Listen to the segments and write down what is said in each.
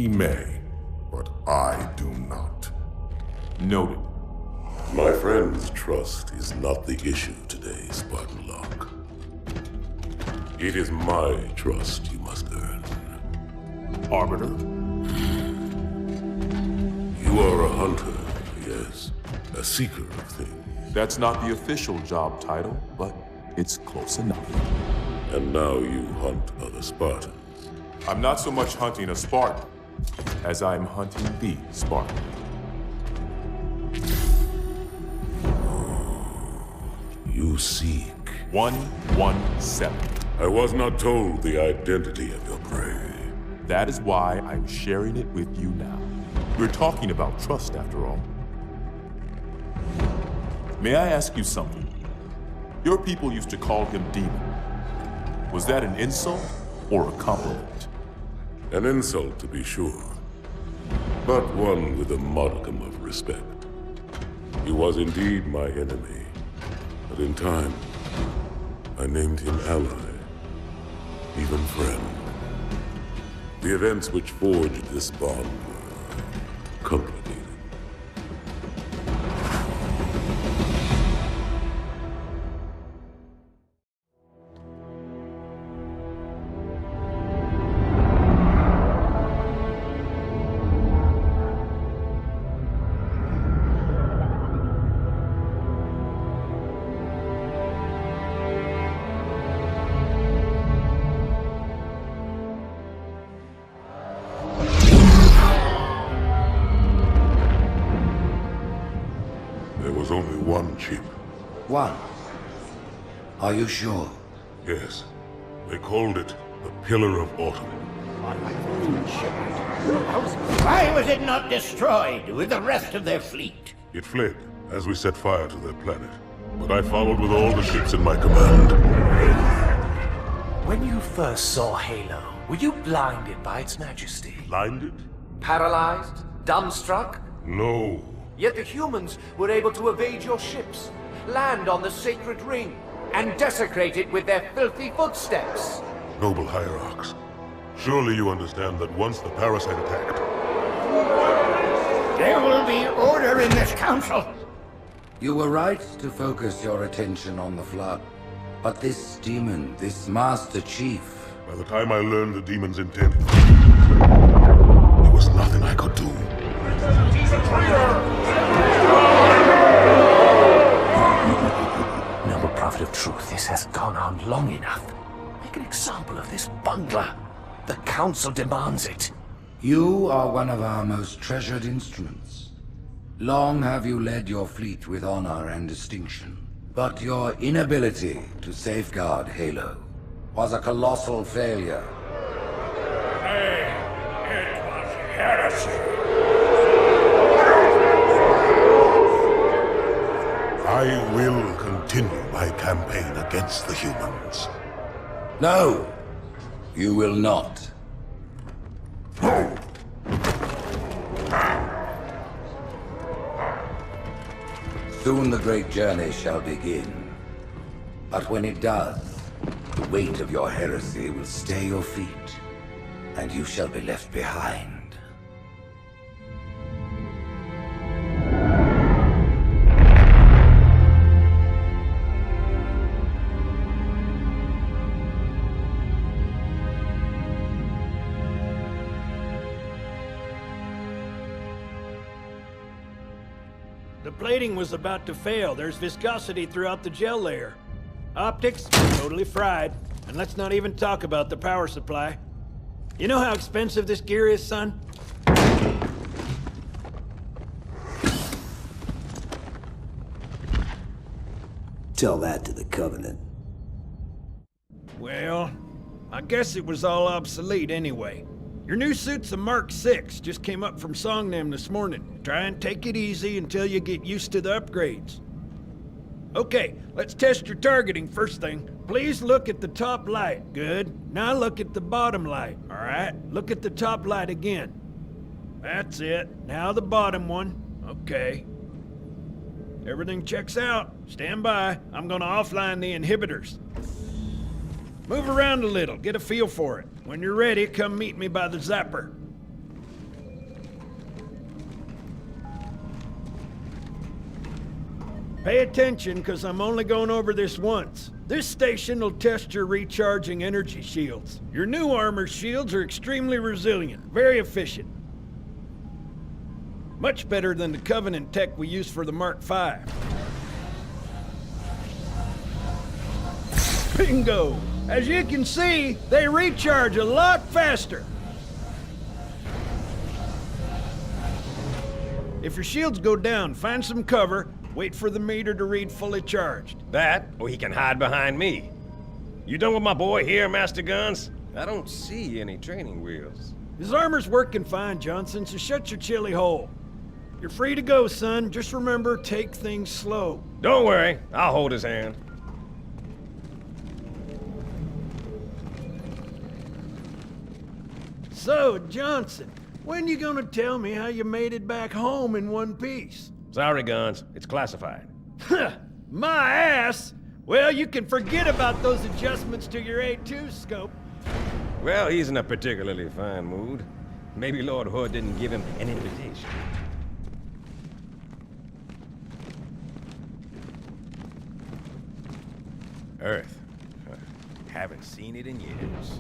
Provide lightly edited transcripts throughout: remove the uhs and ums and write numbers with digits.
He may, but I do not. Noted. My friend's trust is not the issue today, Spartan Locke. It is my trust you must earn. Arbiter? You are a hunter, yes. A seeker of things. That's not the official job title, but it's close enough. And now you hunt other Spartans. I'm not so much hunting a Spartan as I'm hunting the Spartan. You seek. 117. I was not told the identity of your prey. That is why I'm sharing it with you now. We're talking about trust, after all. May I ask you something? Your people used to call him Demon. Was that an insult or a compliment? An insult, to be sure, but one with a modicum of respect. He was indeed my enemy, but in time, I named him ally, even friend. The events which forged this bond were complicated. There was only one chip. One? Are you sure? Yes. They called it the Pillar of Autumn. Why was it not destroyed with the rest of their fleet? It fled as we set fire to their planet. But I followed with all the ships in my command. When you first saw Halo, were you blinded by its majesty? Blinded? Paralyzed? Dumbstruck? No. Yet the humans were able to evade your ships, land on the sacred ring, and desecrate it with their filthy footsteps. Noble hierarchs, surely you understand that once the parasite attacked... There will be order in this council. You were right to focus your attention on the Flood. But this demon, this Master Chief... By the time I learned the demon's intent, there was nothing I could do. Noble Prophet of Truth, this has gone on long enough. Make an example of this bungler. The Council demands it. You are one of our most treasured instruments. Long have you led your fleet with honor and distinction. But your inability to safeguard Halo was a colossal failure. It was heresy. I will continue my campaign against the humans. No, you will not. Soon the great journey shall begin. But when it does, the weight of your heresy will stay your feet, and you shall be left behind. The plating was about to fail. There's viscosity throughout the gel layer. Optics, totally fried. And let's not even talk about the power supply. You know how expensive this gear is, son? Tell that to the Covenant. Well, I guess it was all obsolete anyway. Your new suit's a Mark 6, just came up from Songnam this morning. Try and take it easy until you get used to the upgrades. Okay, let's test your targeting first thing. Please look at the top light. Good. Now look at the bottom light. All right, look at the top light again. That's it. Now the bottom one. Okay. Everything checks out. Stand by. I'm gonna offline the inhibitors. Move around a little, get a feel for it. When you're ready, come meet me by the zapper. Pay attention, because I'm only going over this once. This station will test your recharging energy shields. Your new armor shields are extremely resilient, very efficient. Much better than the Covenant tech we use for the Mark V. Bingo! As you can see, they recharge a lot faster. If your shields go down, find some cover, wait for the meter to read fully charged. That, or he can hide behind me. You done with my boy here, Master Guns? I don't see any training wheels. His armor's working fine, Johnson, so shut your chilly hole. You're free to go, son. Just remember, take things slow. Don't worry, I'll hold his hand. So, Johnson, when you gonna tell me how you made it back home in one piece? Sorry, Guns. It's classified. My ass! Well, you can forget about those adjustments to your A2 scope. Well, he's in a particularly fine mood. Maybe Lord Hood didn't give him an invitation. Earth. Haven't seen it in years.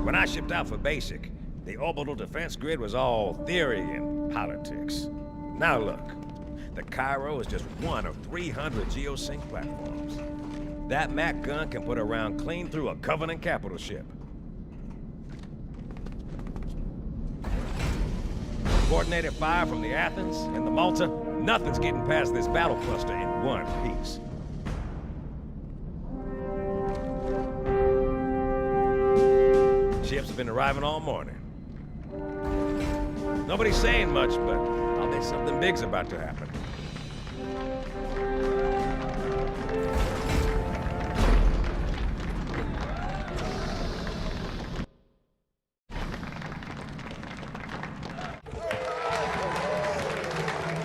When I shipped out for basic, the orbital defense grid was all theory and politics. Now look, the Cairo is just one of 300 geosync platforms. That Mac gun can put a round clean through a Covenant capital ship. Coordinated fire from the Athens and the Malta, nothing's getting past this battle cluster in one piece. Ships have been arriving all morning. Nobody's saying much, but I'll bet something big's about to happen.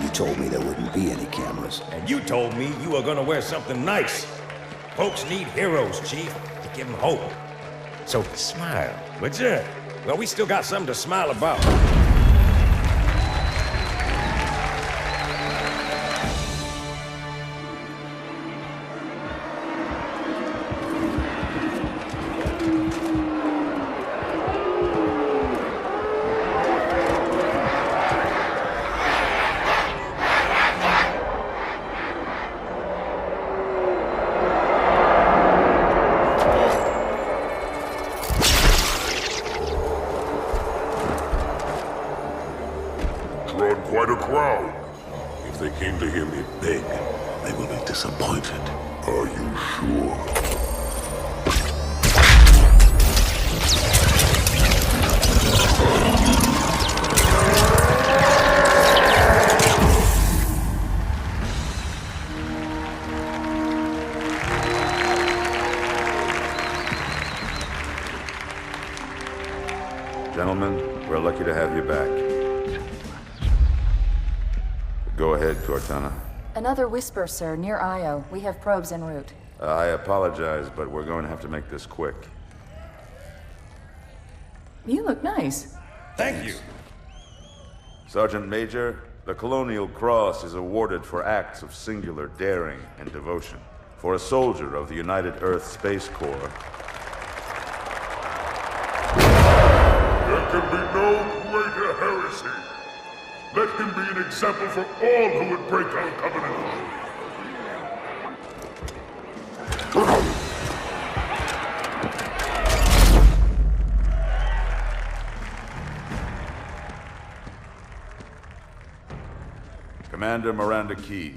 You told me there wouldn't be any cameras. And you told me you were gonna wear something nice. Folks need heroes, Chief, to give them hope. So smile, would you? Well, we still got something to smile about. Drawn quite a crowd. If they came to hear me beg, they will be disappointed. Are you sure? Gentlemen, we're lucky to have you back. Go ahead, Cortana. Another whisper, sir, near Io. We have probes en route. I apologize, but we're going to have to make this quick. You look nice. Thank you. Sergeant Major, the Colonial Cross is awarded for acts of singular daring and devotion. For a soldier of the United Earth Space Corps. There can be no greater heresy. Let him be an example for all who would break our covenant. Commander Miranda Keyes,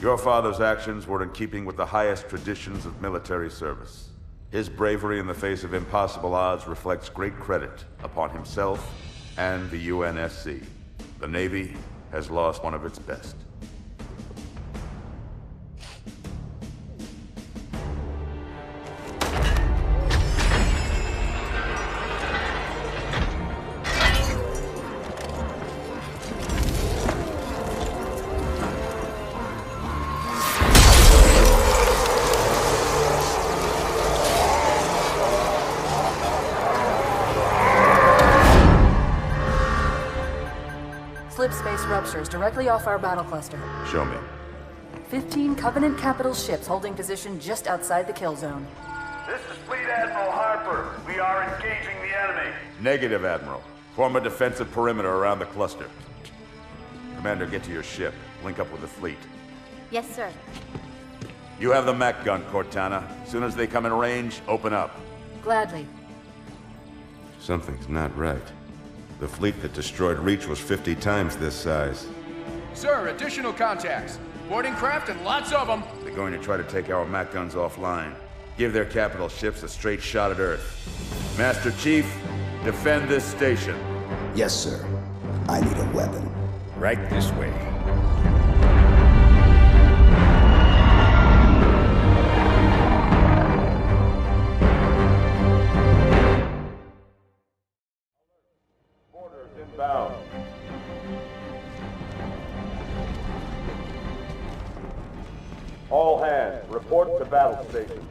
your father's actions were in keeping with the highest traditions of military service. His bravery in the face of impossible odds reflects great credit upon himself and the UNSC. The Navy has lost one of its best. Slip space ruptures directly off our battle cluster. Show me. 15 Covenant capital ships holding position just outside the kill zone. This is Fleet Admiral Harper. We are engaging the enemy. Negative, Admiral. Form a defensive perimeter around the cluster. Commander, get to your ship. Link up with the fleet. Yes, sir. You have the mech gun, Cortana. As soon as they come in range, open up. Gladly. Something's not right. The fleet that destroyed Reach was 50 times this size. Sir, additional contacts. Boarding craft and lots of them. They're going to try to take our mech guns offline. Give their capital ships a straight shot at Earth. Master Chief, defend this station. Yes, sir. I need a weapon. Right this way. Orders inbound. All hands, report to battle station.